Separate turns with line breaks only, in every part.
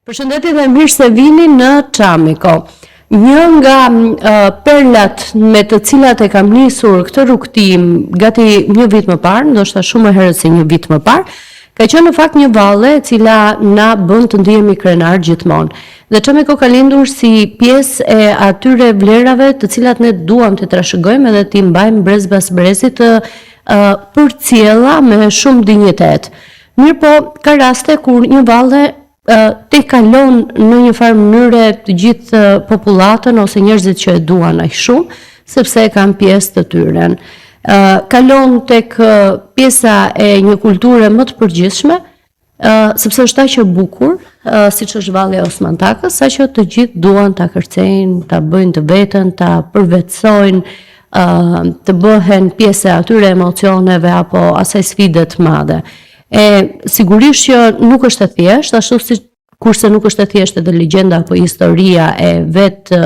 Përshëndetje dhe mirë se vini në Çamiko. Një nga perlat me të cilat e kam nisur këtë rrugtim gati një vit më parë, ndoshta shumë herët se një vit më parë, ka qenë në fakt një valle e cila na bën të ndihemi krenar gjithmonë. Dhe Çamiko ka lindur si pjesë e atyre vlerave të cilat ne duam të trashëgojmë edhe t'i mbajmë brez pas brezit përcjella me shumë dinjitet. Mirë po, ka raste kur një valle te kalon në një farë mënyre të gjithë popullatën ose njerëzit që e duan aq shumë, sepse kanë pjesë të tyre. Kalon tek pjesa e një kulture më të përgjithshme, sepse është aq e bukur, siç është valli i Osman Takës, saqë të gjithë duan ta kërcejnë, ta bëjnë të veten, ta përvetësojnë, të bëhen pjesë e atyre emocioneve apo asaj sfide të madhe. Sigurisht që nuk është e thjeshtë, ashtu si kurse nuk është e thjeshtë edhe legjenda apo historia e vetë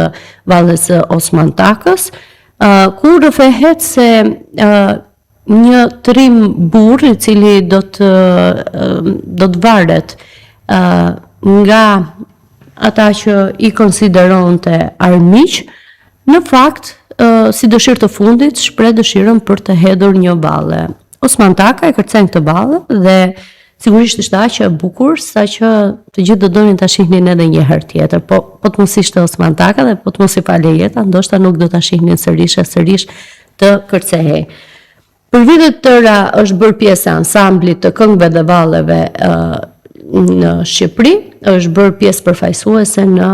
valles së Osman Takës, ku rrëfehet se një trim burr i cili do të varet nga ata që i konsideronte armiq, në fakt si dëshirë të fundit shpreh dëshirën për të hedhur një valle. Osman Taka e kërcen këtë valle dhe sigurisht ishte aq e bukur saqë të gjithë do donin ta shihnin edhe një herë tjetër. Po të mos ishte Osman Taka dhe po të mos i falej jeta, ndoshta nuk do ta shihnin sërish të kërcehej. Për vite të tëra është bërë pjesë e ansamblit të këngëve dhe valleve në Shqipëri, është bërë pjesë përfaqësuese në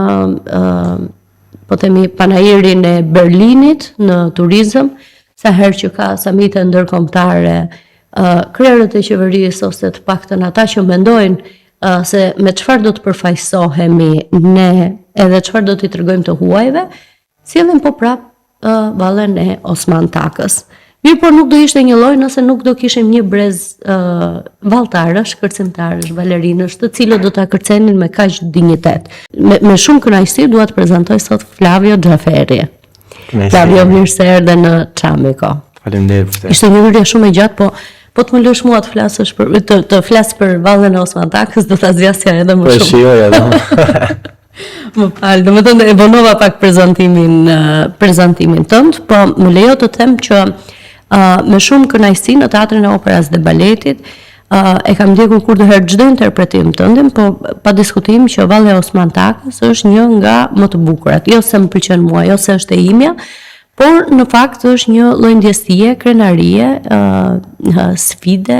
po themi panajirin e Berlinit në turizëm. Sa herë që ka samite ndërkombëtare, krerët e qeverisë ose të paktën ata që mendojnë se me çfarë do të përfaqësohemi ne edhe çfarë do t'i tregojmë të huajve, sjellin po prap vallen e Osman Takës. Mirë, por nuk do ishte një lloj nëse nuk do kishim një brez valltarësh, kërcimtarësh, balerinësh, të cilët do ta kërcenin me kaq dinjitet. Me shumë kënaqësi dua të prezantoj sot Flavio Xhaferi. Flavio, mirë se erdhe në Çamiko.
Faleminderit.
Ishte një hyrje shumë e gjatë, po të më lësh mua të flas për vallen e Osman Takës, do ta zgjasja edhe më shumë.
Po shijoj edhe.
Më fal, domethënë e vonova pak prezantimin tënd, po më lejo të them që me shumë kënaqësi në Teatrin e Operës dhe Baletit e kam ndjekur kurdoherë çdo interpretim tëndim, po pa diskutim që valli i Osman Takës është një nga më të bukurat. Jo se më pëlqen mua, jo se është e imja, por në fakt është një lloj ndjesie, krenarie, sfide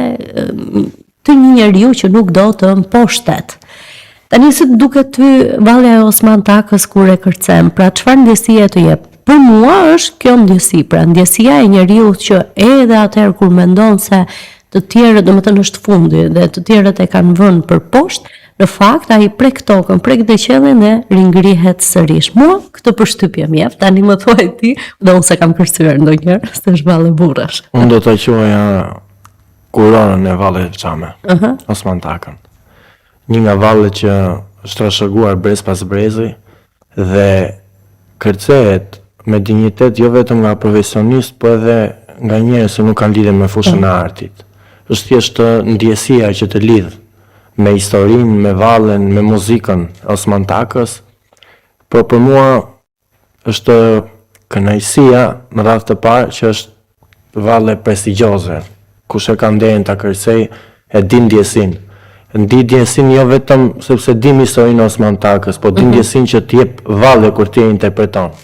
të një njeriu që nuk do të mposhtet. Tani si duket ty valli i Osman Takës kur e kërcen, pra çfarë ndjesie të jep? Për mua është kjo ndjesi, pra ndjesia e njeriu që edhe atëherë kur mendon se të tjerët, domethënë është fundi dhe të tjerët e kanë vënë për poshtë, në fakt ai prek tokën, prek deqellin dhe ringrihet sërish. Mua këtë përshtypje më jep, tani më thuaj ti, dhe unë se kam kërcyer ndonjëherë, se është valle burrash.
Unë do ta quaja kuronën e vallit Çame, Osman Takën. Një nga vallet që është trashëguar brez pas brezi dhe kërcehet me dinjitet jo vetëm nga profesionist, po edhe nga njerëz që nuk kanë lidhje me fushën e artit. Është thjesht ndjesia që të lidh me historinë, me vallen, me muzikën e Osman Takës, por për mua është kënaqësia në radhë të parë që është valle prestigjioze. Kush e ka nderin ta kërcej e din ndjesinë. Ndi ndjesinë jo vetëm sepse dim historinë e Osman Takës, po din ndjesinë që t'jep valle kur ti e interpreton.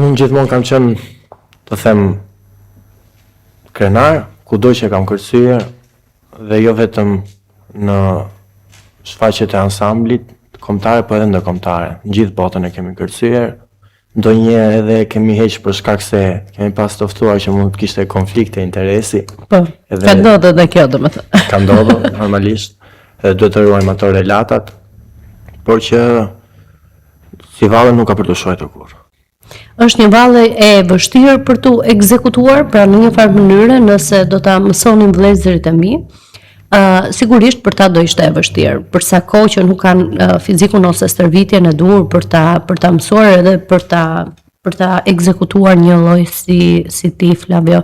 Unë gjithmonë kam qenë, të them, krenar, kudo që kam kërcyer, dhe jo vetëm në shfaqjet e ansamblit kombëtare, po edhe ndërkombëtare. Në gjithë botën e kemi kërcyer, ndonjëherë edhe kemi heq për shkak se kemi pas të ftuar që mund të kishte konflikte interesi.
Po, ka ndodhur edhe kjo domethënë.
Ka ndodhur normalisht, edhe duhet të ruajmë ato relatat, por që si valle nuk ka për të shojtur kurrë.
Është një valle e vështirë për tu ekzekutuar, pra në një farë mënyrë, nëse do ta mësonin vëllezërit e mi, sigurisht për ta do ishte e vështirë, për sa kohë që nuk kanë fizikun ose stërvitjen e duhur për ta mësuar edhe për ta ekzekutuar një lloj si ti, Flavio.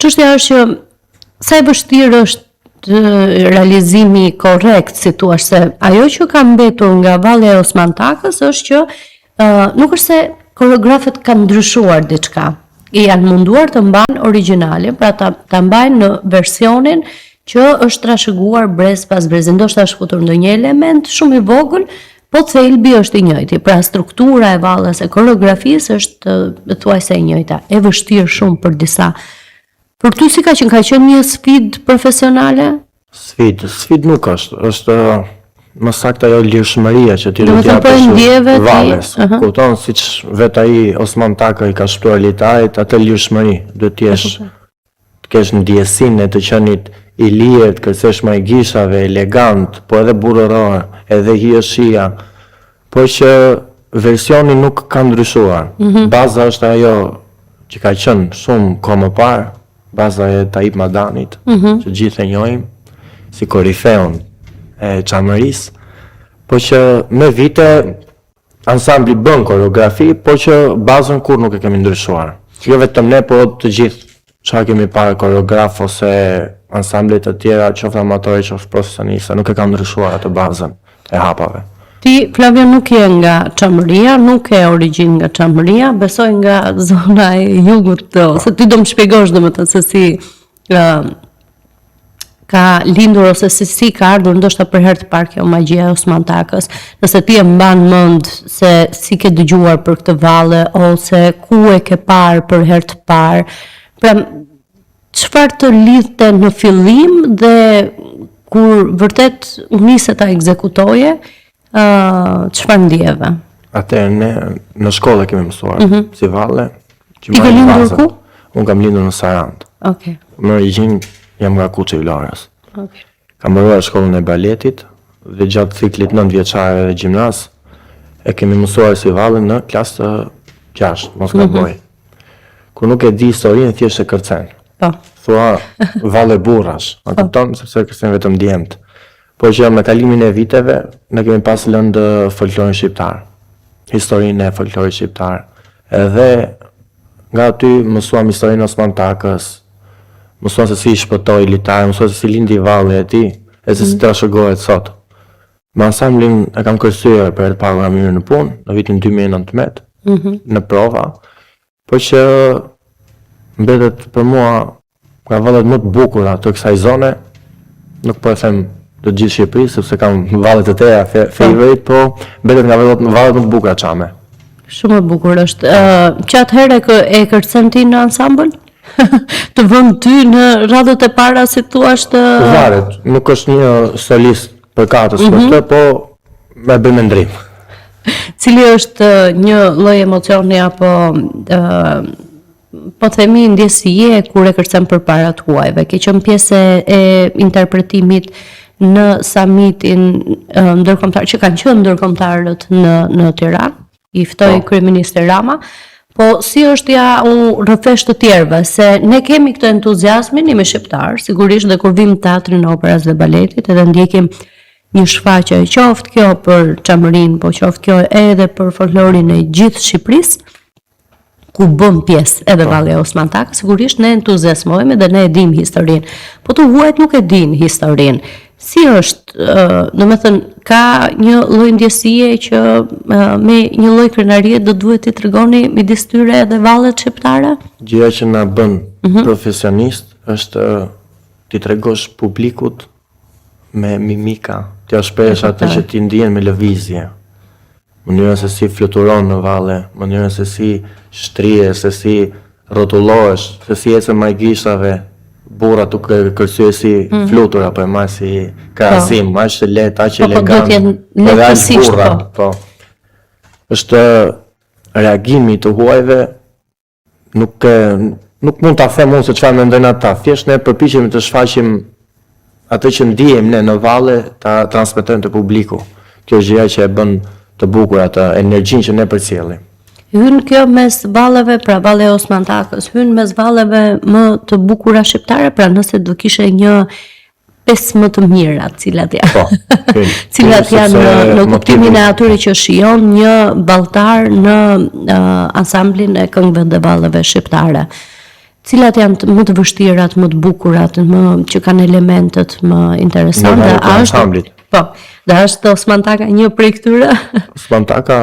Çështja është që sa e vështirë është realizimi korrekt, si thua, se ajo që ka mbetur nga valli e Osman Takës është që nuk është se koreografët kanë ndryshuar diçka. Janë munduar të mbajnë origjinalin, pra ta mbajnë në versionin që është trashëguar brez pas brezi. Ndoshta është futur ndonjë element shumë i vogël, po thelbi është i njëjti. Pra struktura e vallës e koreografisë është thuajse e njëjta. E vështirë shumë për disa. Për ty si ka qenë një sfidë profesionale?
Sfidë nuk është. Është më saktë ajo lirshmëria që ti do t'ja japësh valles. Kupton, siç vetë ai Osman Taka i ka shpëtuar litarit, atë lirshmëri duhet të kesh ndjesinë e të qenit i lirë, të kërcesh më i gishave, elegant, po edhe burrëror, edhe hieshia, po që versioni nuk ka ndryshuar. Baza është ajo që ka qenë shumë kohë më parë, baza e Taib Madanit, që gjithë e njohim, si korifeun e çamërisë, po që me vite ansambli bën koreografi, po që bazën kur nuk e kemi ndryshuar. Jo vetëm ne, po të gjithë çka kemi parë koreograf ose ansamblet të tjera, qoftë amatorë, qoftë profesionistë, nuk e kanë ndryshuar atë bazën e hapave.
Ti, Flavio, nuk je nga Çamëria, nuk e origjinë nga Çamëria, besoj nga zona e jugut, ose ti do më shpjegosh domethënë se si ka lindur ose si ka ardhur ndoshta për herë të parë kjo magjia e Osman Takës. Nëse ti e mban mend se si ke dëgjuar për këtë valle ose ku e ke parë për herë të parë. Pra, çfarë të lidhte në fillim dhe kur vërtet u nise ta ekzekutoje, çfarë ndjeve?
Atëherë ne në shkollë kemi mësuar si valle.
Ti ke lindur ku?
Unë kam lindur në Sarand.
Okej.
Në origjinë jam nga Kuçi i Vlorës.
Okej.
Kam mbaruar shkollën e baletit dhe gjatë ciklit 9 vjeçare dhe gjimnaz e kemi mësuar si valle në klasë të 6, mos gaboj. Kur nuk e di historinë, thjesht e kërcen.
Po.
Thua valle burrash, a kupton, sepse kërcen vetëm djemt. Po që me kalimin e viteve, ne kemi pas lëndë folklorin shqiptar, historinë e folklorit shqiptar. Edhe nga aty mësuam historinë Osman Takës, mësuam se si i shpëtoi litar, mësuam se si lindi valli e tij, e se si trashëgohet sot. Me ansamblin e kam kërcyer për herë të parë nga mirë në punë, në vitin 2019, në prova, po që mbetet për mua nga vallet më të bukura të kësaj zone, nuk po e them të gjithë Shqipërisë, sepse kam vallet të tjera favorite, po mbetet nga vallet më të bukura Çame.
Shumë e bukur është. Që atëherë e kërcen ti në ansambël? Të vëmë ty në radhët e para, si thua, është...
Varet, nuk është një solist për katës për po me bëjmë ndrim.
Cili është një lloj emocioni apo po themi ndjesie kur e kërcen përpara tuajve? Ke qenë pjesë e interpretimit në summitin ndërkombëtar që kanë qenë ndërkombëtarët në Tiranë, i ftoi kryeministri Rama. Po si është ja u rrëfesh të tjerëve, se ne kemi këtë entuziazmin me shqiptar, sigurisht dhe kur vim teatrin e operës dhe baletit, edhe ndjekim një shfaqje, qoftë kjo për Çamërinë, po qoftë kjo edhe për folklorin e gjithë Shqipërisë, ku bëm pjesë edhe valli Osman Takës, sigurisht ne entuziazmohemi dhe ne e dim historinë. Po të huajt nuk e din historinë. Si është, domethënë, ka një lloj ndjesie që me një lloj krenarie do duhet t'i tregoni midis tyre edhe vallet shqiptare?
Gjëja që na bën profesionist është t'i tregosh publikut me mimika, t'ia shpresh atë që ti ndjen me lëvizje. mënyrën se si fluturon në valle, mënyrën se si shtrihe, se si rrotullohesh, se si ecën majgishave, burra tuk kërcyer si flutur apo më si krahasim, aq të lehtë, aq elegant. Edhe aq burra, po. Është reagimi të huajve, nuk mund ta them unë se çfarë mendojnë ata. Thjesht ne përpiqemi të shfaqim atë që ndiejmë ne në valle, ta transmetojmë te publiku. Kjo është gjëja që e bën të bukur atë energjinë që ne përcjellim.
Hyn kjo mes valleve, pra valle Osman Takës, hyn mes valleve më të bukura shqiptare, pra nëse do kishe një 5 më të mira, cilat janë.
Po,
cilat janë në kuptimin e atyre që shijon një valltar në ansamblin e këngëve dhe valleve shqiptare. Cilat janë më të vështirat, më të bukurat, që kanë elementet më interesante? Po, dhe është Osman Taka një prej këtyre?
Osman Taka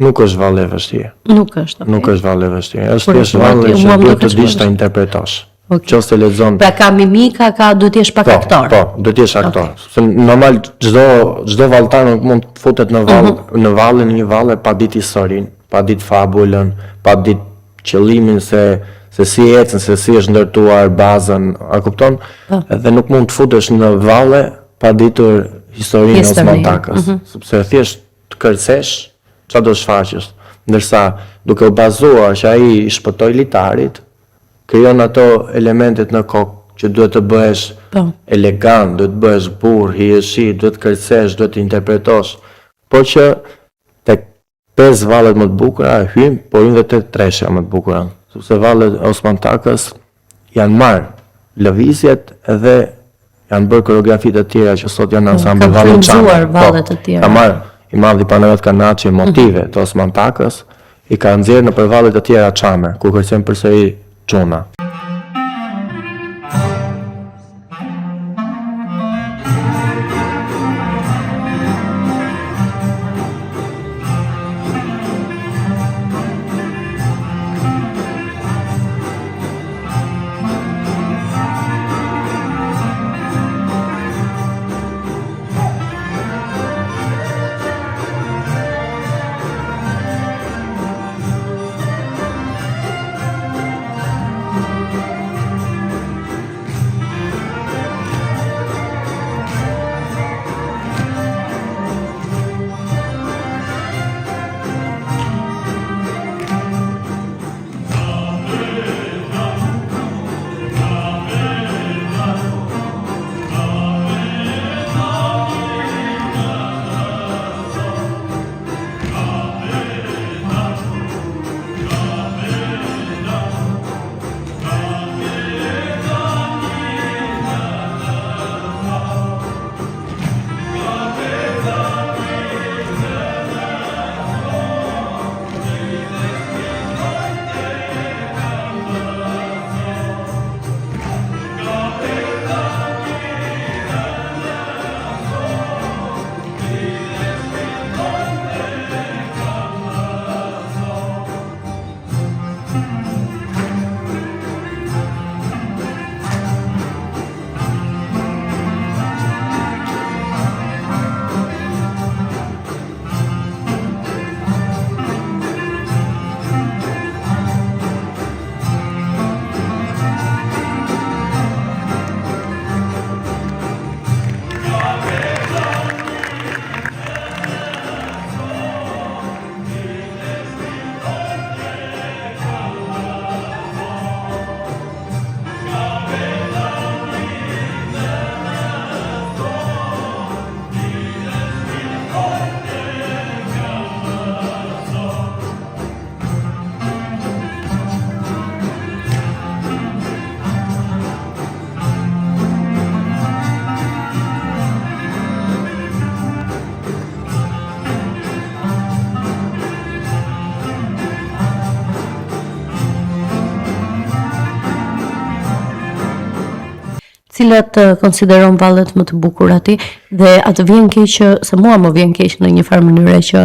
nuk është valle e vështirë.
Nuk është.
Nuk është valle e vështirë. Është thjesht valle që duhet të dish ta interpretosh. Qoftë lexon.
Pra ka mimika, duhet të jesh pak aktor.
Po, duhet të jesh aktor. Se normal çdo valltar nuk mund të futet në një valle pa ditë historinë, pa ditë fabulën, pa ditë qëllimin se si ecën, se si është ndërtuar bazën, a kupton? Edhe nuk mund të futesh në valle pa ditur historinë e Osman Takës, sepse thjesht të kërcesh, çfarë do shfaqesh? Ndërsa duke u bazuar që ai i shpëtoi litarit, krijon ato elementet në kokë që duhet të bëhesh elegant, duhet të bëhesh burr, hijeshi, duhet të kërcesh, duhet të interpretosh. Por që tek 5 vallet më të bukura hyn, por hyn edhe tek 3 më të bukura. Sepse vallet e Osman Takës janë marrë lëvizjet edhe janë bërë koreografitë të tjera që sot janë ansambl vallet çame. Ka marrë i madhi Panarat Kanaçi motive të Osman Takës, i ka nxjerrë në për vallet të tjera çame, ku kërcen përsëri çuna.
Cilat konsideron vallet më të bukura ti dhe atë vjen keq që se mua më vjen keq në një farë mënyrë që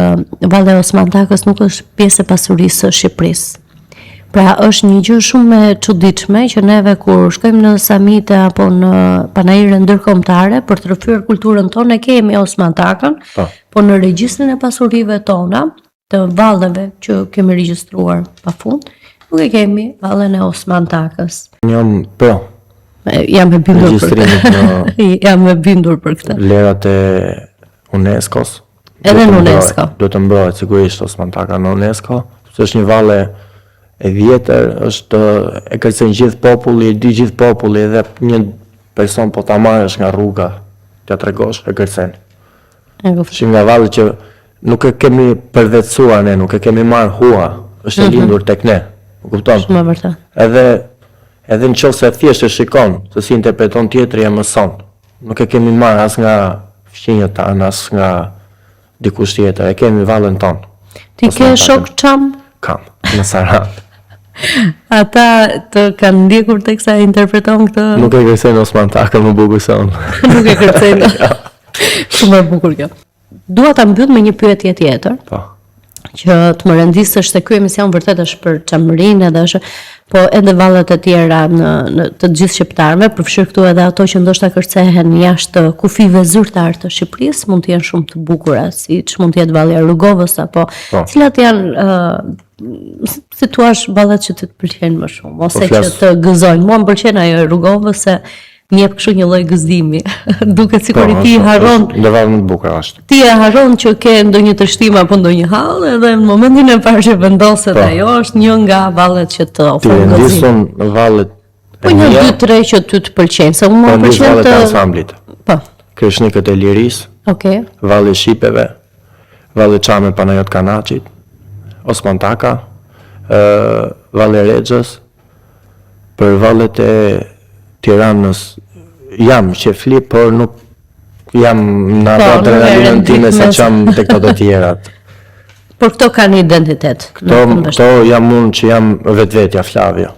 valli Osman Takës nuk është pjesë e pasurisë së Shqipërisë. Pra është një gjë shumë e çuditshme që neve kur shkojmë në samite apo në panajire ndërkombëtare për të rrëfyer kulturën tonë kemi Osman Takën, po në regjistrin e pasurive tona, të valleve që kemi regjistruar pafund, nuk e kemi vallën e Osman Takës. Jam e bindur për këtë. Jam e bindur për këtë.
Lerat e UNESCO-s.
Edhe në UNESCO.
Do të mbrohet sigurisht Osman Taka në UNESCO, sepse është një valle e vjetër, e kërcen gjithë populli, e di gjithë populli, edhe një person po ta marrësh nga rruga, t'ja tregosh, e kërcen. Është nga valle që nuk e kemi përvetësuar ne, nuk e kemi marrë hua, është e lindur tek ne. Kupton?
Shumë vërtet.
Edhe në qoftë se thjesht e shikon, se si interpreton tjetri e mëson. Nuk e kemi marrë as nga fqinjët tanë, as nga dikush tjetër, e kemi vallën tonë.
Ti ke shok çam?
Kam, në Saran.
Ata të kanë ndjekur teksa interpreton këtë?
Nuk e kërcen Osman Taka, më bukur se unë.
Nuk e kërcen. Shumë e bukur kjo. Dua ta mbyll me një pyetje tjetër.
Po.
Që të më rendisësh se ky emision vërtet është për çamërinë edhe është, po edhe vallet e tjera në të gjithë shqiptarëve, përfshir këtu edhe ato që ndoshta kërcehen jashtë kufive zyrtar të Shqipërisë, mund të jenë shumë të bukura, siç mund të jetë valli i Rrugovës apo cilat janë si thua vallet që të pëlqejnë më shumë ose që të gëzojnë. Mua më pëlqen ajo e Rrugovës se më jep kështu një lloj gëzimi. Duket sikur ti harron.
Ndërvar më të bukur është.
Ti e harron që ke ndonjë të shtim apo ndonjë hall, edhe në momentin e parë që vendoset ajo është një nga vallet që të ofron gëzim.
Ti ndison vallet.
Po një 2-3 që ty të pëlqejnë, se unë më pëlqen
të ansamblit.
Po.
Krishnikët e Lirisë.
Okej.
Valli i Shipeve, valli Çame Panajot Kanaçit, Osman Taka, valli i Rexhës, për vallet e Tiranës jam qefli, por nuk jam në ato adrenalinën time sa qam të këto të tjerat.
Por këto kanë identitet.
Këto jam unë që jam vetvetja Flavio.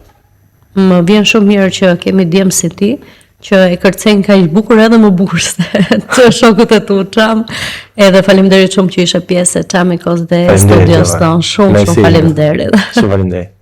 Më vjen shumë mirë që kemi djemë si ti, që e kërcen ka i bukur edhe më bukur se të shokët e tu Çam, edhe faleminderit shumë që ishe pjesë e Çamikos dhe studios tonë. Shumë faleminderit.
Shumë faleminderit.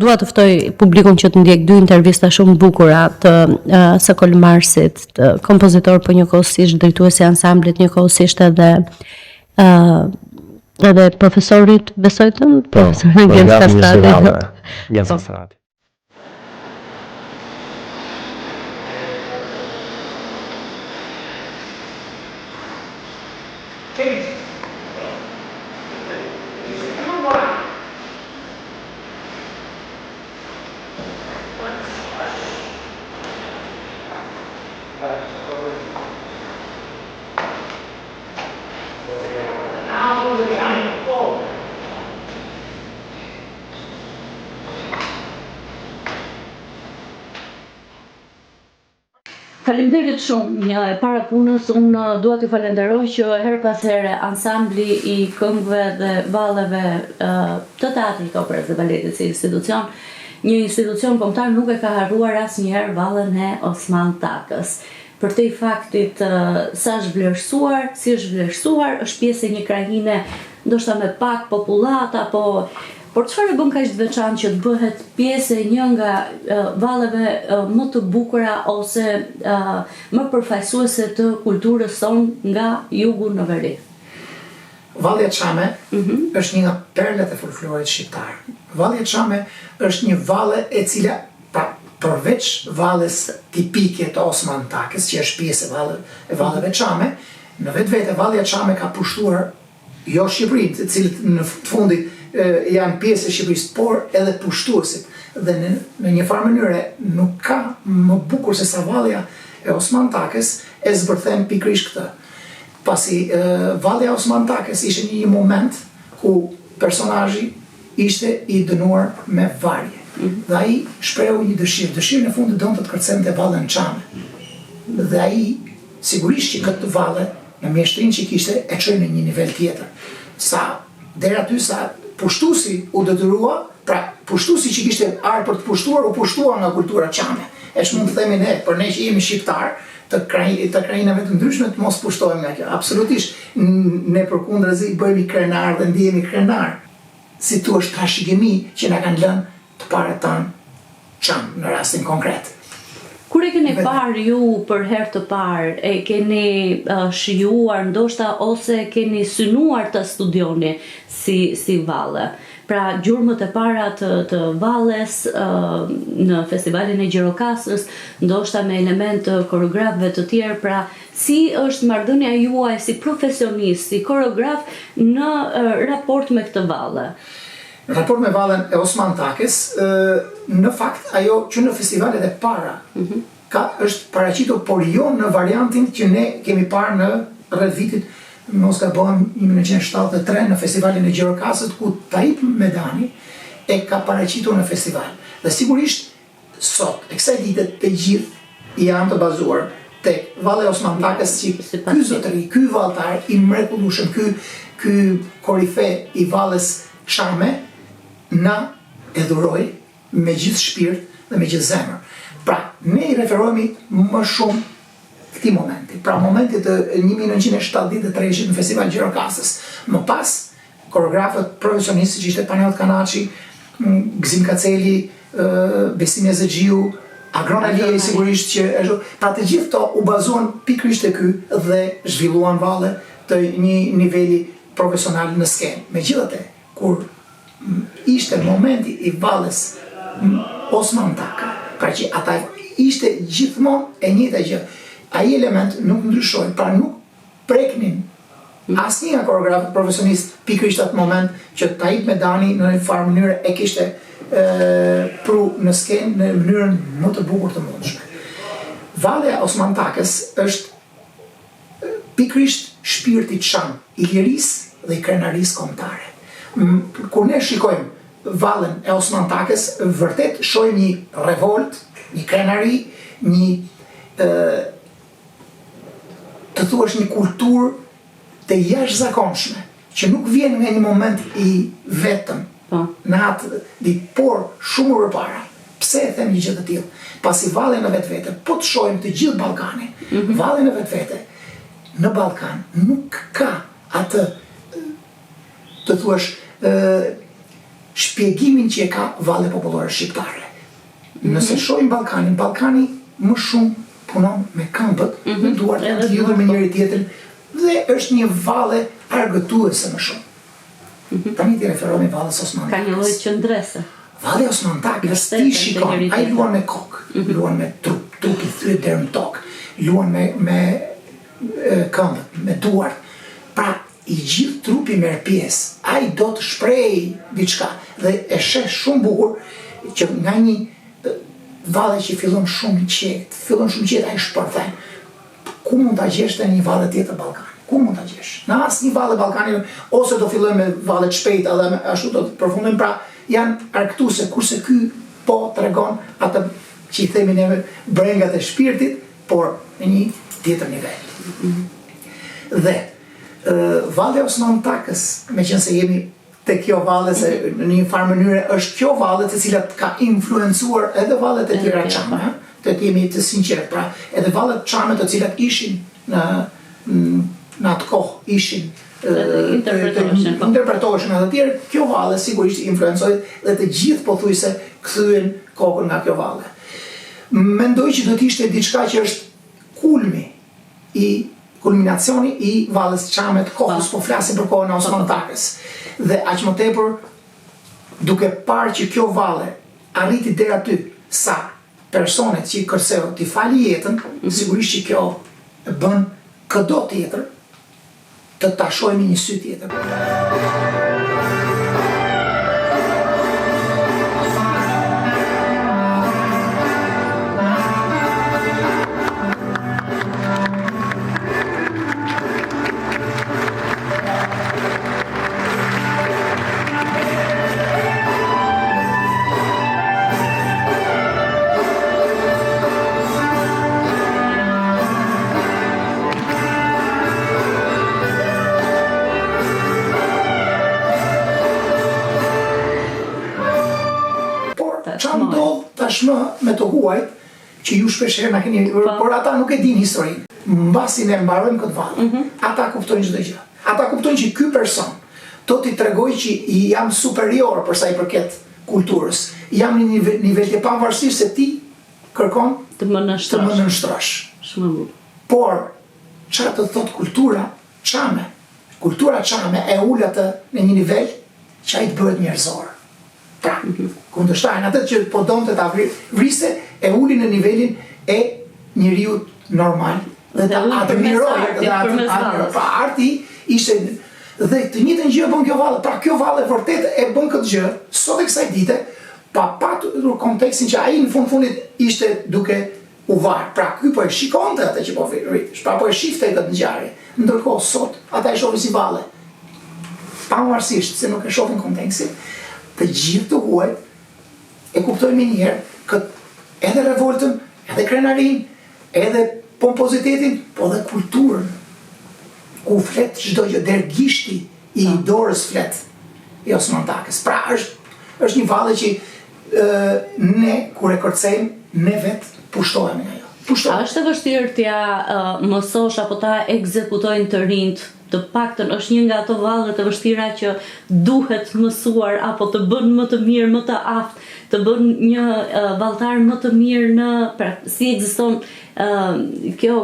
Dua të ftoj publikun që të ndjek 2 intervista shumë bukura të Sokol Marsit, të kompozitor për njëkohësisht drejtuesi i ansamblit, njëkohësisht edhe profesorit besojtën, profesorin
Gjens Kastrati.
Faleminderit shumë. Një e para punës, unë dua t'ju falenderoj që her pas here ansambli i këngëve dhe valleve të teatrit operës dhe baletit si institucion, një institucion kombëtar nuk e ka harruar asnjëherë vallën e Osman Takës.
për te i faktit sa është vlerësuar, si është vlerësuar, është pjesë e një krajine ndoshta me pak popullat, por çfarë e bën kaq të veçantë që të bëhet pjesë e një nga valleve më të bukura ose më përfaqësuese të kulturës sonë nga jugu në veri?
Valli e Çame është një nga perlet e folklorit shqiptar. Valli e Çame është një valle e cila, përveç valles tipike të Osman Takës, që është pjesë e valleve Çame, në vetvete Valli e Çame ka pushtuar jo Shqipërinë, të cilët në fundit janë pjesë e Shqipërisë, por edhe pushtuesit. Dhe në një farë mënyre nuk ka më bukur se sa vallja e Osman Takës e zbërthen pikërisht këtë. Pasi vallja e Osman Takës ishte një moment ku personazhi ishte i dënuar me varje. Dhe ai shprehu një dëshirë. Dëshirën e fundit donte të kërcente vallën Çame. Dhe ai sigurisht që këtë valle në mjeshtrinë që kishte e çoi në një nivel tjetër. Deri aty sa pushtuesi u detyrua, pra pushtuesi që kishte ardhur për të pushtuar, u pushtua nga kultura Çame. Mund të themi ne, për ne që jemi shqiptar, të krajinave të ndryshme të mos pushtohemi nga kjo. Absolutisht, ne përkundrazi bëhemi krenar dhe ndihemi krenar. Si tu është trashëgimi që na kanë lënë të parët tanë Çam në rastin konkret.
Kur e keni parë ju për herë të parë, e keni shijuar ndoshta ose keni synuar të studioni si valle? Pra gjurmët e para të valles në festivalin e Gjirokastës, ndoshta me element të koreografëve të tjerë, pra si është marrëdhënia juaj si profesionist, si koreograf në raport me këtë valle?
Në raport me vallen e Osman Takës, në fakt ajo që në festivalet e para është paraqitur, por jo në variantin që ne kemi parë në rreth vitit, mos gabojmë, 1973 në festivalin e Gjirokastës, ku Taip Medani e ka paraqitur në festival. Dhe sigurisht sot, e kësaj dite të gjithë janë të bazuar tek valli e Osman Takës, që ky zotëri, ky valltar i mrekullueshëm, ky korife i valles Çame na e dhuroi me gjithë shpirt dhe me gjithë zemër. Pra, ne i referohemi më shumë këtij momenti. Pra, momentit të 1973 në Festival Gjirokastës. Më pas, koreografët profesionistë që ishte Panayot Kanaçi, Gzim Kaceli, Besim Yazexhiu, Agron Aliaj sigurisht që pra të gjithë to u bazuan pikërisht te ky dhe zhvilluan valle të një niveli profesional në skenë. Megjithatë, kur ishte momenti i valles Osman Taka, pra që ata ishte gjithmonë e njëjta gjë. Ai element nuk ndryshoi, pra nuk preknin asnjë nga koreografët profesionistë pikërisht atë moment që Taip Medani në një farë mënyrë e kishte pru në skenë në mënyrën më të bukur të mundshme. Valli e Osman Takës është pikërisht shpirti çam i lirisë dhe i krenarisë kombëtare. Kur ne shikojmë vallen e Osman Takës, vërtet shohim një revolt, një krenari, një të thuash një kulturë të jashtëzakonshme, që nuk vjen nga një moment i vetëm në atë ditë, por shumë më përpara. Pse e them një gjë të tillë? Pasi valli në vetvete, po të shohim të gjithë Ballkanin, valli në vetvete në Ballkan nuk ka atë të thuash shpjegimin që e ka valle popullore shqiptare. Nëse shohim Ballkanin, Ballkani më shumë punon me këmbët, me duart të lidhur me njëri tjetrin, dhe është një valle argëtuese më shumë. Tani ti referohemi valles Osman Takës.
Ka një lloj qëndrese.
Valli Osman Takës, ti shikon, ai luan me kokë, luan me trupi thyet deri në tokë, luan me këmbët, me duart. Pra, i gjithë trupi merr pjesë. Ai do të shprehë diçka dhe e sheh shumë bukur që nga një valle që fillon shumë qetë, ai shpërthen. Ku mund ta gjesh te një valle tjetër Ballkan? Ku mund ta gjesh? Në asnjë valle Ballkani, ose do fillojmë me valle të shpejta dhe ashtu do të përfundojmë, pra janë argëtuese, kurse ky po tregon atë që i themi ne brengat e shpirtit, por në një tjetër nivel. Dhe valli Osman Takës, meqense jemi te kjo valle, se në një farë mënyre është kjo valle e cila ka influencuar edhe vallet e tjera Çame, të jemi të sinqert. Pra, edhe vallet çame të cilat ishin në atë kohë ishin interpretoheshin atë tjerë, kjo valle sigurisht influencoi dhe të gjithë pothuajse kthyen kokën nga kjo valle. Mendoj që do të ishte diçka që është kulminacioni i valles çame të kohës, po flasim për kohën e Osman Takës. Dhe aq më tepër duke parë që kjo valle arriti deri aty sa personet që kërceu t'i fali jetën, sigurisht që kjo e bën këdo tjetër të tashojmë një sy tjetër. Qa ndodh tashmë me të huajt, që ju shpeshherë na keni, por ata nuk e din historinë. Mbasi ne mbarojmë këtë vallë, ata kuptojnë çdo gjë. Ata kuptojnë që ky person do t'i tregoj që jam superior për sa i përket kulturës. Jam në një nivel të pavarësisht se ti kërkon
të më
nënshtrosh.
Shumë bukur.
Por çfarë të thot kultura çame? Kultura çame e ul atë në një nivel që ai të bëhet njerëzor. Pra, kundërshtarin atë që po donte ta vriste, e uli në nivelin e njeriu normal dhe ta admiroi. Pra arti ishte dhe të njëjtën gjë bën kjo valle. Pra kjo valle vërtet e bën këtë gjë sot e kësaj dite, pa patur kontekstin që ai në fundit ishte duke u varë. Pra ky po e shikonte atë që po rrit, pra po e shifte këtë ngjarje. Ndërkohë sot ata e shohin si valle. Pavarësisht se nuk e shohin kontekstin, të gjithë të huajt e kuptojnë me njëherë këtë edhe revoltën, edhe krenarin, edhe pompozitetin, po dhe kulturën, ku flet çdo gjë, dergishti i dorës flet i Osman Takës. Pra është një valle që ne kur e kërcejmë, ne vetë pushtohemi nga jo.
A është e vështirë t'ja mësosh apo ta ekzekutojnë të rinjt? Të paktën është një nga ato valle të vështira që duhet mësuar apo të bën më të mirë, më të aftë, të bën një valltar më të mirë si ekziston kjo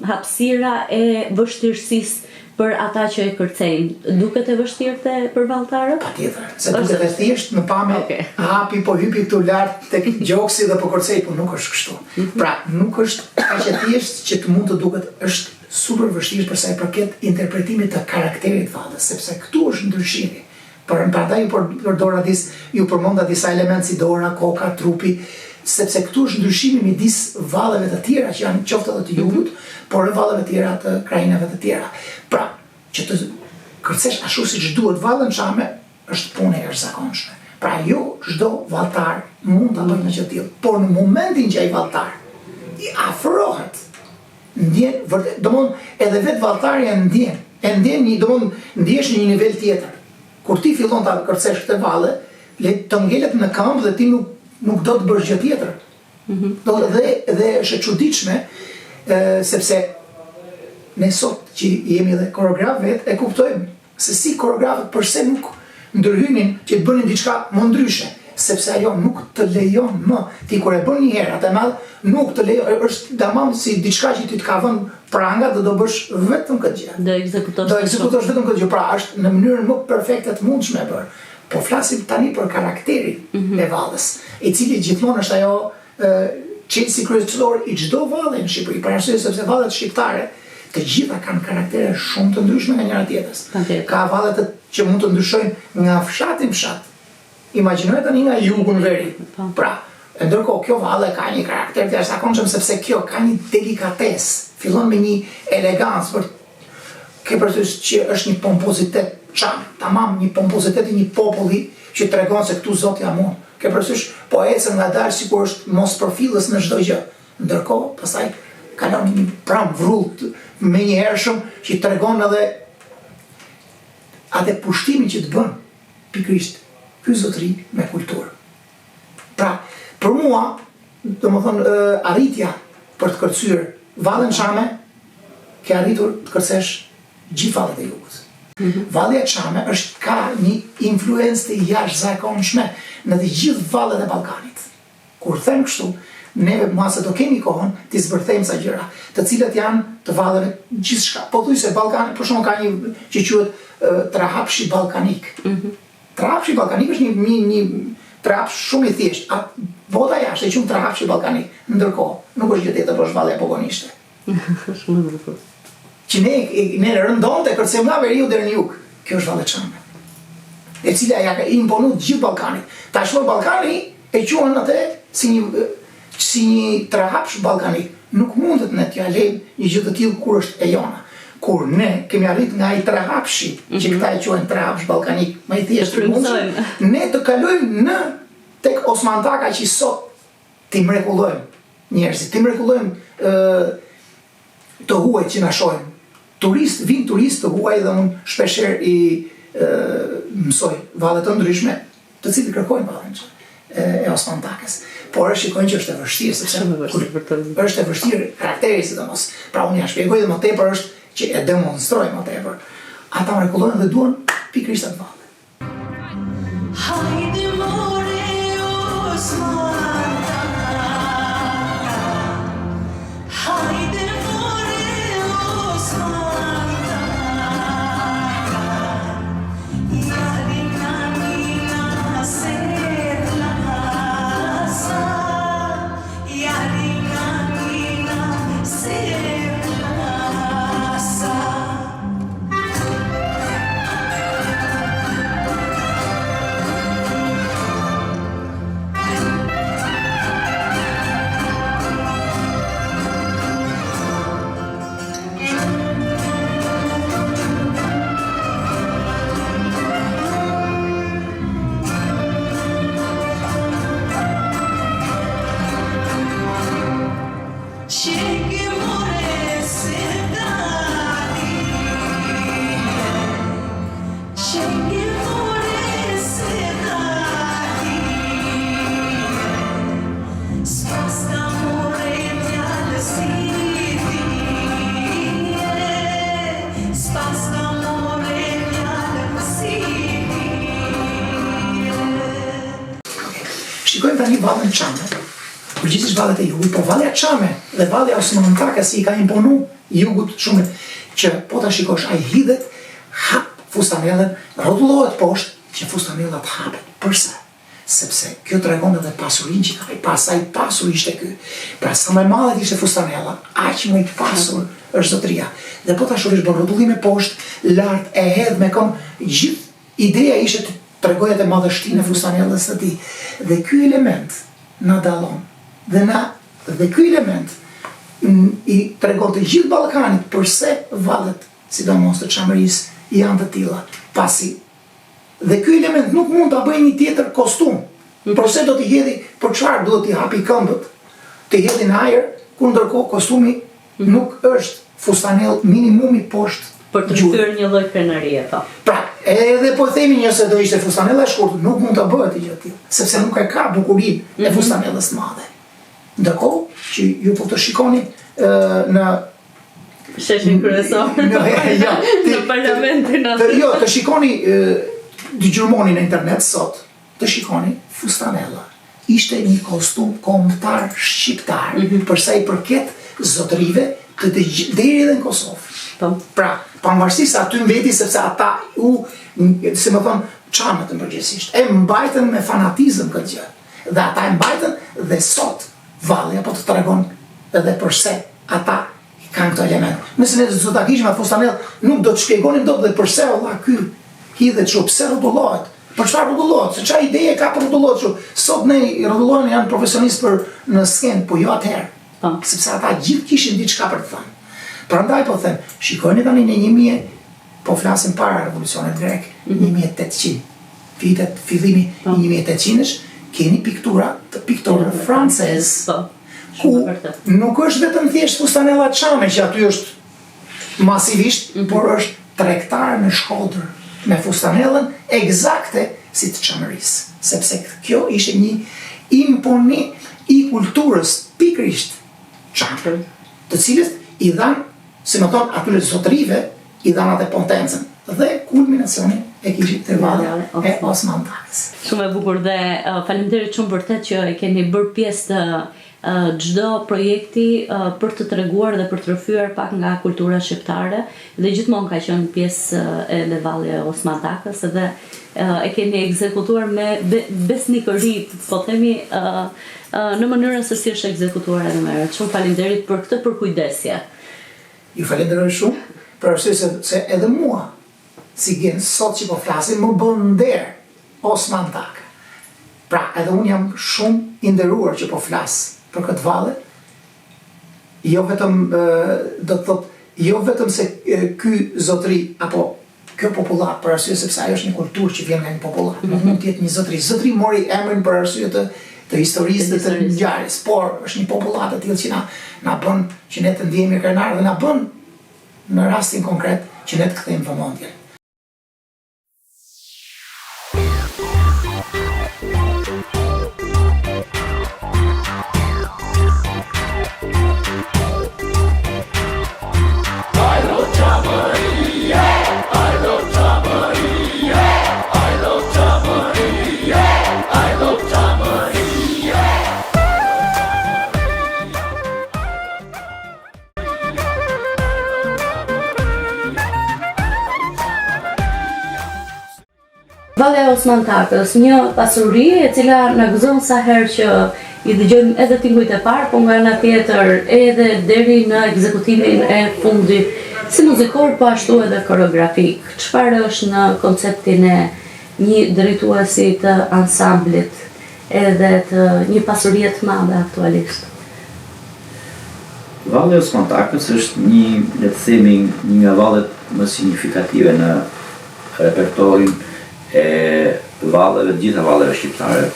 hapësira e vështirësisë për ata që e kërcejnë. Duket e vështirë për valltarët?
Patjetër, se duket e thjesht në pamje hapi po hypi këtu lart tek gjoksi dhe po kërcej, po nuk është kështu. Pra, nuk është kaq e thjesht që të mund të duket, është super vështirë për sa i përket interpretimit të karakterit vallës, sepse këtu është ndryshimi. Prandaj ju përmenda disa elementë si dora, koka, trupi, sepse këtu është ndryshimi midis valleve të tjera që janë qoftë edhe të jugut, por edhe valleve të tjera të krajinave të tjera. Pra, që të kërcesh ashtu siç duhet vallën çame është punë e jashtëzakonshme. Pra, jo çdo valltar mund ta bëjë një gjë të tillë, por në momentin që ai valltar i afrohet, ndjen vërtet, domthon edhe vetë valltari e ndjen ndjesh në një nivel tjetër. Kur ti fillon ta kërcesh këtë valle, le të ngelet në këmbë dhe ti nuk do të bësh gjë tjetër. Dhe është e çuditshme, sepse ne sot që jemi edhe koreograf vetë, e kuptojmë se si koreografët përse nuk ndërhynin që të bënin diçka më ndryshe, sepse ajo nuk të lejon më. Ti kur e bën një herë atë madh, nuk të lejon, është tamam si diçka që ti të ka vënë pranga dhe do bësh vetëm këtë gjë.
Do ekzekutosh
vetëm këtë gjë. Pra është në mënyrën më perfekte të mundshme e bërë. Po flasim tani për karakterin e vallës, i cili gjithmonë është ajo çelësi kryesor i çdo valli në Shqipëri, për arsye sepse vallet shqiptare të gjitha kanë karaktere shumë të ndryshme nga njëra tjetrës. Ka valle që mund të ndryshojnë nga fshati në fshat. Imagjinoj tani nga jugu në veri. Pra, ndërkohë kjo valle ka një karakter të jashtëzakonshëm sepse kjo ka një delikatesë, fillon me një elegancë, por ke parasysh që është një pompozitet çam, tamam një pompozitet i një populli që tregon se këtu Zoti jam unë. Ke parasysh po ecën ngadalë sikur është mos përfillës në çdo gjë. Ndërkohë, pastaj kalon një pram vrrull menjëhershëm që tregon edhe atë pushtimin që të bën pikërisht ky zotëri me kulturë. Pra, për mua domethënë arritja për të kërcyer vallën Çame, ke arritur të kërcesh gjithë vallet e jugut. Valli i Çame ka një influencë të jashtëzakonshme në të gjithë vallet e Ballkanit. Kur them kështu, neve mase do kemi kohën të zbërthejmë sa gjëra, të cilat janë të valleve gjithçka. Po thuaj se Ballkani, për shembull, ka një që quhet trahapshi ballkanik. Trahapshi ballkanik është një trahapsh shumë i thjeshtë. Bota jashtë e quajnë trahapshi ballkanik. Ndërkohë, nuk është gjë tjetër, është valli apogonishte.
Shumë e bukur.
Që ne rëndonte kërcejmë nga veriu deri në jug. Kjo është valli Çame. E cila ja ka imponuar gjithë Ballkanit. Tashmë Ballkani e quhen atë si një trahapsh ballkanik. Nuk mundet ne t'ja lejmë një gjë të tillë kur është e jona. Kur ne kemi arrit nga ai trahapshi, që këta e quajnë trahapsh ballkanik, më i thjeshtë, ne të kalojmë në tek Osmantaka që sot ti mrekullojmë njerëzit, ti mrekullojmë të huaj që na shohin. Vinë turistë të huaj dhe unë shpeshherë i mësoj valle të ndryshme, të cilët kërkojnë vallën e Osmantakës. Por shikojnë që është e vështirë, sepse është e vështirë karakteri sidomos. Pra unë ja shpjegoj dhe më tepër është që e demonstroj më tepër. Ata mrekullojnë dhe duan pikërisht atë valle.
Hajde more Osmantaka, hajde more Osmantaka, jarina nina setla sa, jarina nina setla sa. Çeke more sedati, çeke more sedati, spasta more mjalësiti, spasta more mjalësiti.
Shikojmë tani vallën Çame. Përgjithsisht vallet e jugut, po valli i Çame dhe valli i Osmantakës i ka imponu jugut shumë, që po ta shikosh ai hidhet, hap fustanellën, rrotullohet poshtë që fustanella të hapet. Përse? Sepse kjo tregon edhe pasurinë që ka ai, pasaj pasur ishte ky. Pra sa më e madhe ishte fustanella, aq më i pasur është zotëria. Dhe po ta shohësh bën rrotullim poshtë, lart e hedh me këmbë, gjithë ideja ishte të tregojë atë madhështinë e fustanellës së tij. Dhe ky element na dallon. Dhe ky element i tregon të gjithë Ballkanit përse vallet, sidomos të Çamerisë, janë të tilla. Pasi dhe ky element nuk mund ta bëjë një tjetër kostum. Përse do t'i hedhi, për çfarë duhet t'i hapi këmbët, t'i hedhi në ajër, kur ndërkohë kostumi nuk është fustanell minimumi poshtë
Për të kthyer një lloj krenarie, po.
Pra, edhe po themi nëse do ishte fustanella e shkurtër, nuk mund ta bëhet gjë tillë, sepse nuk e ka bukurinë e fustanellës të madhe. Ndërkohë që ju po të shikoni në
Sheshin kryesor. Në parlamentin atë.
Jo, të shikoni dëgjurmoni në internet sot, të shikoni fustanella. Ishte një kostum kombëtar shqiptar, përsa i përket zotërive të deri edhe në Kosovë. Pra, pavarësisht se aty mbeti sepse ata si më thon, Çamët në përgjithësisht e mbajtën me fanatizëm këtë gjë. Dhe ata e mbajtën dhe sot valli apo të tregon edhe përse ata kanë këto element. Nëse ne do ta kishim atë fustanell, nuk do të shpjegonim dot dhe përse valla ky hidhet kështu, pse rrotullohet. Për çfarë rrotullohet? Se çfarë ideje ka për rrotullohet kështu? Sot ne rrotullohen janë profesionistë për në skenë, po jo atëherë. Sepse ata gjithë kishin diçka për të thënë. Prandaj po them, shikojeni tani në 1000, po flasim para revolucionit grek, 1800, vitet fillimi 1800-sh, keni piktura të piktorëve francezë, ku nuk është vetëm thjesht fustanella Çame që aty është masivisht, por është tregtar në Shkodër me fustanellën eksakte si të Çamerisë, sepse kjo ishte një imponim, i kulturës pikërisht çantën, të cilës i dhan, si më thonë, atyre zotërive, i dhan atë potencën dhe kulminacioni e kishit të Valli e Osman Takës.
Shumë e bukur dhe faleminderit shumë vërtet që e keni bërë pjesë të çdo projekti për të treguar dhe për të rrëfyer pak nga kultura shqiptare dhe gjithmonë ka qenë pjesë e Valli e Osman Takës dhe e keni ekzekutuar me besnikëri, po themi, në mënyrën se si është ekzekutuar edhe më herët. Shumë faleminderit për këtë përkujdesje.
Ju falenderoj shumë për arsye se edhe mua, si gjenë sot që po flasim, më bën nder Osman Taka. Pra, edhe unë jam shumë i nderuar që po flas për këtë valle, jo vetëm, do të thot, jo vetëm se ky zotëri, apo kjo popullat, për arsye sepse ajo është një kulturë që vjen nga një popullat, nuk mund të jetë një zotëri. Zotëri mori emrin për arsye të historisë dhe të ngjarjes, por është një popullat e tillë që na bën që ne të ndihemi krenar dhe na bën në rastin konkret që ne të kthejmë vëmendjen.
Valli e Osman Takës, një pasuri e cila na gëzon sa herë që i dëgjojmë edhe tingujt e parë, po nga ana tjetër edhe deri në ekzekutimin e fundit, si muzikor po ashtu edhe koreografik. Çfarë është në konceptin e një drejtuesi të ansamblit edhe të një pasurie të madhe aktualisht?
Valli e Osman Takës është një, le të themi, një nga vallet më signifikative në repertorin e valleve, të gjitha valleve shqiptare,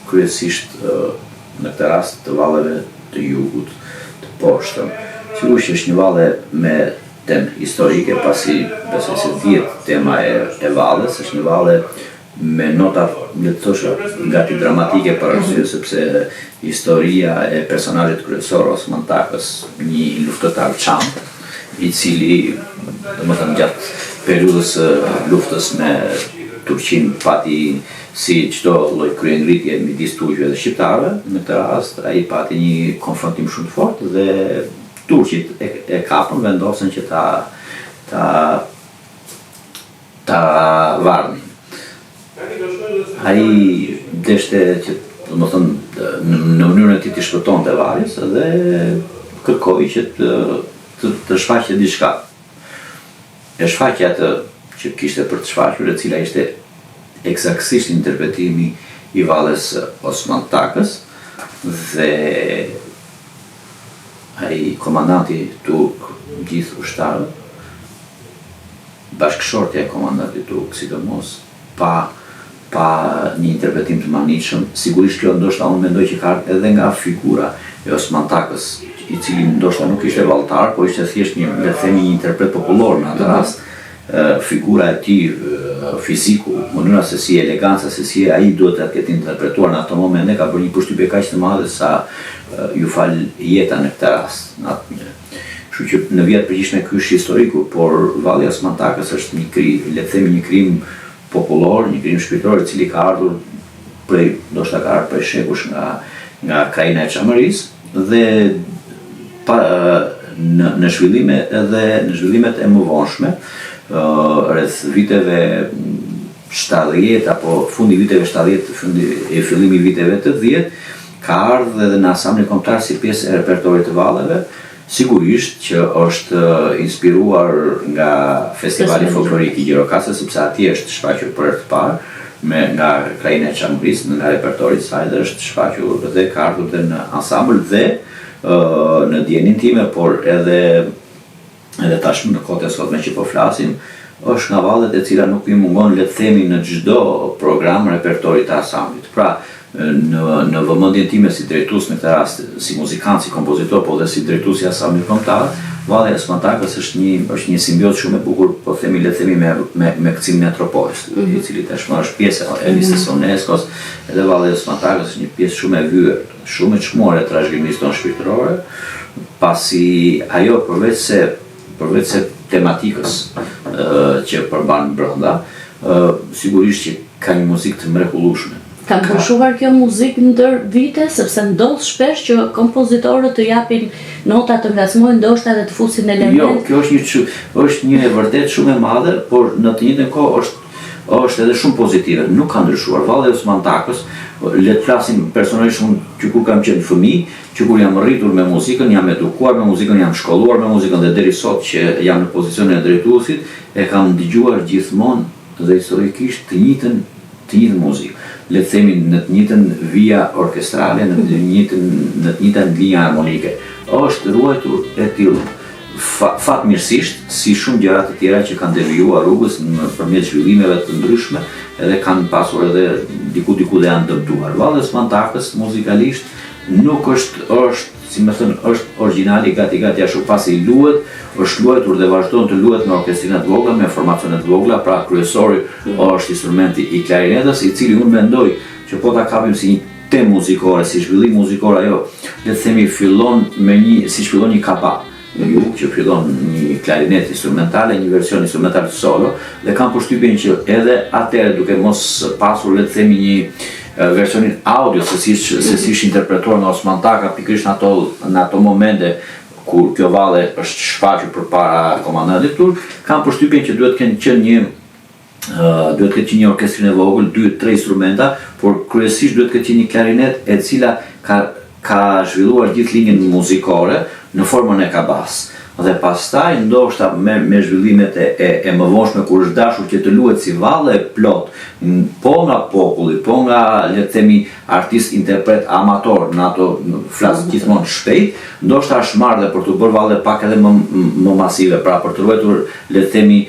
kryesisht në këtë rast të valleve të jugut, të poshtëm. Sigurisht është një valle me temë historike, pasi besoj se dihet tema e valles, është një valle me nota, le të thosha, gati dramatike për arsye sepse historia e personazhit kryesor Osman Takës, një luftëtar çantë, i cili, domethënë gjatë periudhës luftës me Turqin pati si çdo lloj kryengritje midis turqëve dhe shqiptarëve, në këtë rast ai pati një konfrontim shumë të fortë dhe turqit e kapën, vendosën që ta varnin. Ai deshte që, domethënë, në mënyrën e tij të shpëtonte varjes dhe kërkoi që të shfaqte diçka. E shfaqja atë që kishte për të shfaqur, e cila ishte eksaktësisht interpretimi i valles Osman Takës dhe ai komandanti turk, gjithë ushtarët, bashkëshortja e komandantit turk, sidomos, pa një interpretim të manitshëm, sigurisht kjo ndoshta unë mendoj që ka edhe nga figura e Osman Takës, i cili ndoshta nuk ishte valltar, po ishte thjesht një, le të themi, një interpret popullor në atë rast. Figura e tij, fiziku, mënyra se si eleganca, se si ai duhet të ketë interpretuar në ato momente, ka bërë një përshtypje kaq të madhe sa ju fal jeta në këtë rast. Kështu që në vijat përgjithshme ky është historiku, por valli i Osman Takës është një krim, le të themi, një krim popullor, një krim shpirtëror i cili ka ardhur prej, ndoshta ka ardhur prej shekush nga krajina e Çamërisë dhe në zhvillimet e mëvonshme, rreth viteve 70 apo fundi viteve 70, e fillimi viteve 80, ka ardhur edhe në ansamblin kombëtar si pjesë e repertorit të valleve, sigurisht që është inspiruar nga Festivali Folklorik i Gjirokastës, sepse atje është shfaqur për herë të parë nga krajina e Çamërisë, nga repertori i saj, dhe është shfaqur dhe ka ardhur dhe në ansambël dhe në dijenin time, por edhe tashmë në kohët e sotme që po flasim, është nga vallet e cila nuk i mungon, le të themi, në çdo program repertori të ansamblit. Pra, në vëmendjen time si drejtues në këtë rast, si muzikant, si kompozitor, po dhe si drejtues i ansamblit kombëtar, Valli i Osmantakës është një simbiozë shumë e bukur, po le të themi me këcimin e Tropojës, i cili tashmë është pjesë e listës së UNESCO-s, edhe Valli i Osmantakës është një pjesë shumë e vyer, shumë e çmuar e trashëgimisë tonë shpirtërore, pasi ajo përveç se tematikës që përmban brenda, sigurisht që ka një muzikë të mrekullueshme.
Ka ndryshuar kjo muzikë ndër vite, sepse ndodh shpesh që kompozitorët të japin nota të ngacmojnë, ndoshta edhe të fusin element.
Jo, kjo është një e vërtet shumë e madhe, por në të njëjtën kohë është edhe shumë pozitive. Nuk ka ndryshuar. Valli i Osmantakës, le të flasim personalisht unë që kur kam qenë fëmijë, që kur jam rritur me muzikën, jam edukuar me muzikën, jam shkolluar me muzikën dhe deri sot që jam në pozicionin e drejtuesit, e kam dëgjuar gjithmonë dhe historikisht të njëjtën muzikë. Le të themi në të njëjtën vija orkestrale, në të njëjtën linja harmonike. Është ruajtur e tillë fatmirësisht, si shumë gjëra të tjera që kanë devijuar rrugës nëpërmjet zhvillimeve të ndryshme, edhe kanë pasur edhe diku dhe janë dëmtuar. Valli i Osmantakës muzikalisht nuk është si më thënë, është origjinali gati ashtu pasi luhet, është luajtur dhe vazhdon të luhet me orkestrina të vogla, me formacione të vogla, pra kryesori është instrumenti i klarinetës, i cili unë mendoj që po ta kapim si një temë muzikore, si zhvillim muzikor, ajo le të themi fillon siç fillon një kaba. Që fillon një klarinet instrumentale, një version instrumental solo, dhe kam përshtypjen që edhe atëherë duke mos pasur le të themi një versionin audio se si ishte interpretuar nga Osmantaka pikërisht në ato momente kur kjo valle është shfaqur përpara komandantit turk, kam përshtypjen që duhet të ketë një orkestrinë e vogël, 2-3 instrumenta, por kryesisht duhet të ketë një klarinet e cila ka zhvilluar gjithë linjën muzikore në formën e kabas. Dhe pastaj ndoshta me zhvillimet e mëvonshme kur është dashur që të luhet si valle plot, po nga populli, po nga le të themi artist interpret amator, në ato flas gjithmonë shpejt, ndoshta është marrë dhe për të bërë valle pak edhe më masive, pra për të ruajtur le të themi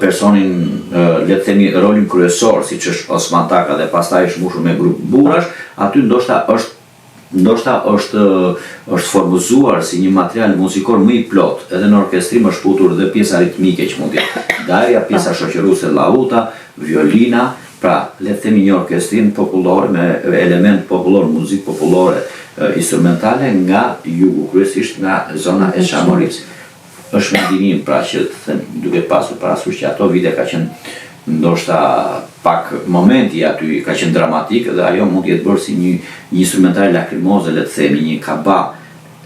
personin, le të themi rolin kryesor, siç është Osmantaka dhe pastaj është mbushur me grup burrash, aty ndoshta është formuzuar si një material muzikor më i plot, edhe në orkestrim është futur dhe pjesa ritmike që mund të jetë darja, pjesa shoqëruese lauta, violina, pra le të themi një orkestrim popullor me element popullor, muzikë popullore instrumentale nga jugu, kryesisht nga zona e Çamorisë. Është mendimin pra që duke pasur parasysh që ato vite ka qenë ndoshta pak momenti aty ka qenë dramatik dhe ajo mund të jetë bërë si një instrumental lakrimoze, le të themi, një kaba,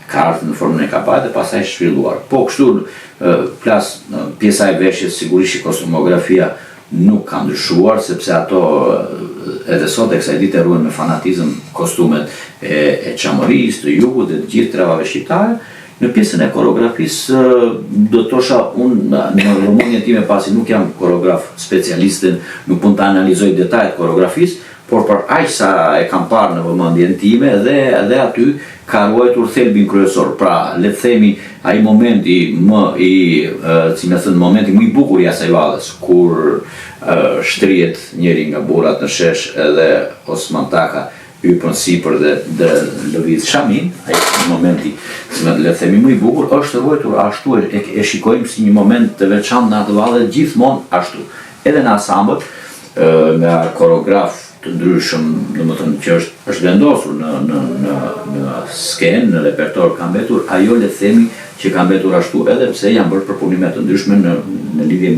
ka ardhur në formën e kaba dhe pastaj zhvilluar. Po kështu plas pjesa e veshjes, sigurisht kostumografia nuk ka ndryshuar, sepse ato edhe sot e kësaj dite ruhen me fanatizëm kostumet e Çamorisë, të jugut dhe të gjithë trevave shqiptare. Në pjesën e koreografisë do të thosha unë në vëmendjen time, pasi nuk jam koreograf specialist, nuk mund të analizoj detajet koreografisë, por për aq sa e kam parë në vëmendjen time dhe aty ka ruajtur thelbin kryesor. Pra, le të themi ai momenti momenti më i bukur i asaj valles, kur shtrihet njëri nga burrat në shesh edhe Osmantaka hypën sipër dhe lëviz shamin, ai momenti, le të themi më i bukur, është ruajtur ashtu, e shikojmë si një moment të veçantë në atë valle, gjithmonë ashtu. Edhe në ansambël, nga koreograf të ndryshëm, domethënë që është vendosur në skenë, në repertor ka mbetur, ajo le të themi që ka mbetur ashtu, edhe pse janë bërë përpunime të ndryshme në lidhje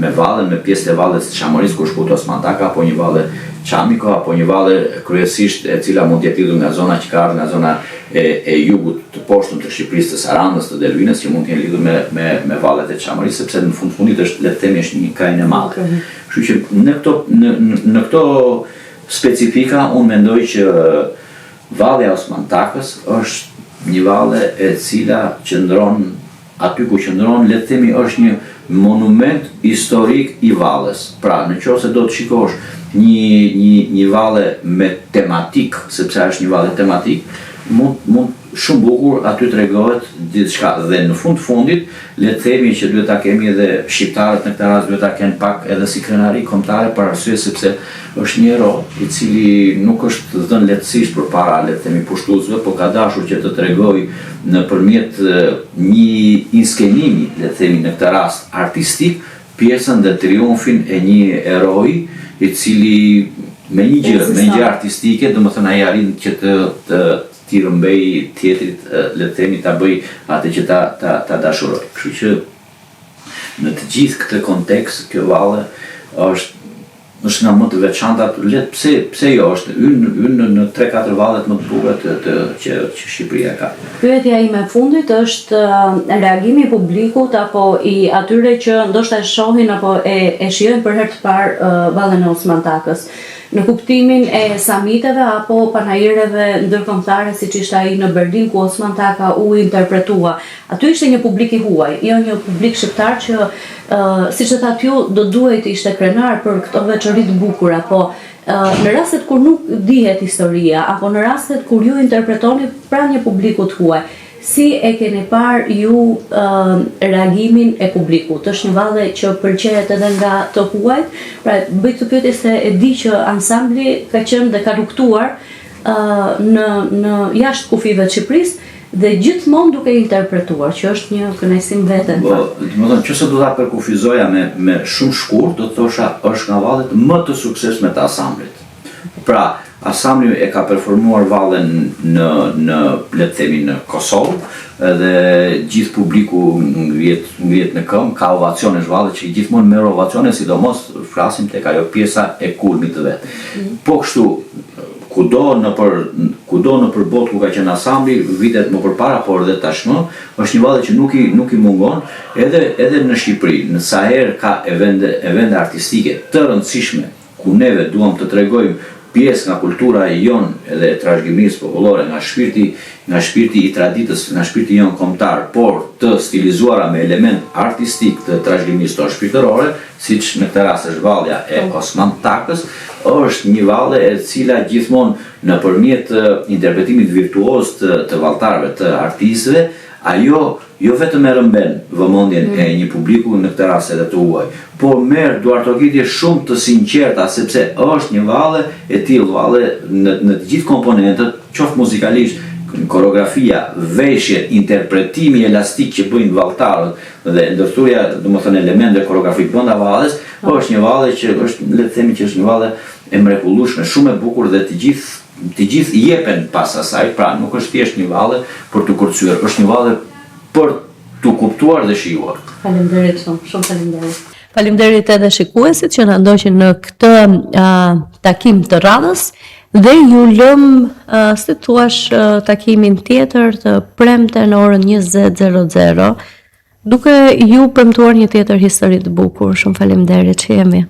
me vallen, me pjesët e valles të Çamorisë, ku shkut Osmantaka, apo një valle Çamiko, apo një valle kryesisht e cila mund të jetë lidhur nga zona që ka ardhur nga zona e jugut të poshtëm të Shqipërisë, të Sarandës, të Delvinës, që mund të jenë lidhur me vallet e Çamorisë, sepse në fundit është, le të themi, është një krajnë e madhe. Kështu që në këto specifika unë mendoj që valli i Osmantakës është një valle e cila qëndron aty ku qëndron, le të themi, është një monument historik i valles. Pra, nëse do të shikosh një valle me tematik, sepse është një valle tematik, mund shumë bukur aty tregohet diçka dhe në fundit le të themi që duhet ta kemi edhe shqiptarët në këtë rast duhet ta kenë pak edhe si krenari kombëtare për arsye sepse është një ero i cili nuk është dhënë lehtësisht përpara le të themi pushtuesve, por ka dashur që të tregojë nëpërmjet një inskenimi le të themi në këtë rast artistik pjesën dhe triumfin e një eroi i cili me një gjë artistike, domethënë ai arrin që të t'i rëmbej tjetrit, le të themi ta bëj atë që ta dashuroj. Kështu që në të gjithë këtë kontekst, kjo valle është nga më të veçanta, pse jo është ynë në 3-4 vallet më të bukura që Shqipëria ka.
Pyetja ime e fundit është reagimi i publikut apo i atyre që ndoshta e shohin apo e shijojnë për herë të parë vallen e Osman Takës. Në kuptimin e samiteve apo panajireve ndërkombëtare siç ishte ai në Berlin ku Osman Taka u interpretua. Aty ishte një publik i huaj, jo një publik shqiptar që siç e thatë ju do duhet ishte krenar për këto veçori të bukura, po në rastet kur nuk dihet historia apo në rastet kur ju interpretoni pranë një publiku të huaj, si e keni parë ju reagimin e publikut? Është një valle që pëlqejet edhe nga të huajt, pra bëj këtë pyetje se e di që ansambli ka qenë dhe ka ruktuar në jashtë kufive të Shqipërisë dhe gjithmonë duke interpretuar, që është një kënaqësim vete.
Domethënë nëse do ta përkufizoja me shumë shkurt, do të thosha është nga vallet më të suksesshme të ansamblit. Pra, ansambli e ka performuar vallen në le të themi në Kosovë dhe gjithë publiku ngrihet në këmbë, ka ovacione vallet që gjithmonë merr ovacione, sidomos flasim tek ajo pjesa e kulmit të vet. Po kështu kudo nëpër botë ku ka qenë ansambli vitet më përpara, por edhe tashmë është një valle që nuk i mungon edhe në Shqipëri. Në sa herë ka evente artistike të rëndësishme ku neve duam të tregojmë pjesë nga kultura e jonë edhe e trashëgimisë popullore, nga shpirti i traditës, nga shpirti jonë kombëtar, por të stilizuara me element artistik të trashëgimisë tonë shpirtërore, siç në këtë rast është vallja e Osman Takës, është një valle e cila gjithmonë nëpërmjet interpretimit virtuoz të valltarëve, të artistëve, ajo jo vetëm e rëmben vëmendjen e një publiku në këtë rast edhe të huaj, por merr duartokitje shumë të sinqerta sepse është një valle e tillë valle në të gjithë komponentët, qoftë muzikalisht, koreografia, veshjet, interpretimi elastik që bëjnë valltarët dhe ndërthurja, domethënë elemente koreografik brenda valles, është një valle që është, le të themi që është një valle e mrekullueshme, shumë e bukur dhe të gjithë jepen pas asaj, pra nuk është thjesht një valle për të kërcyer, është një valle për të kuptuar dhe shijuar.
Faleminderit shumë faleminderit.
Faleminderit edhe shikuesit që na ndoqën në këtë takim të radhës dhe ju lëm si thua takimin tjetër të premte në orën 20:00 duke ju premtuar një tjetër histori të bukur. Shumë faleminderit që jemi.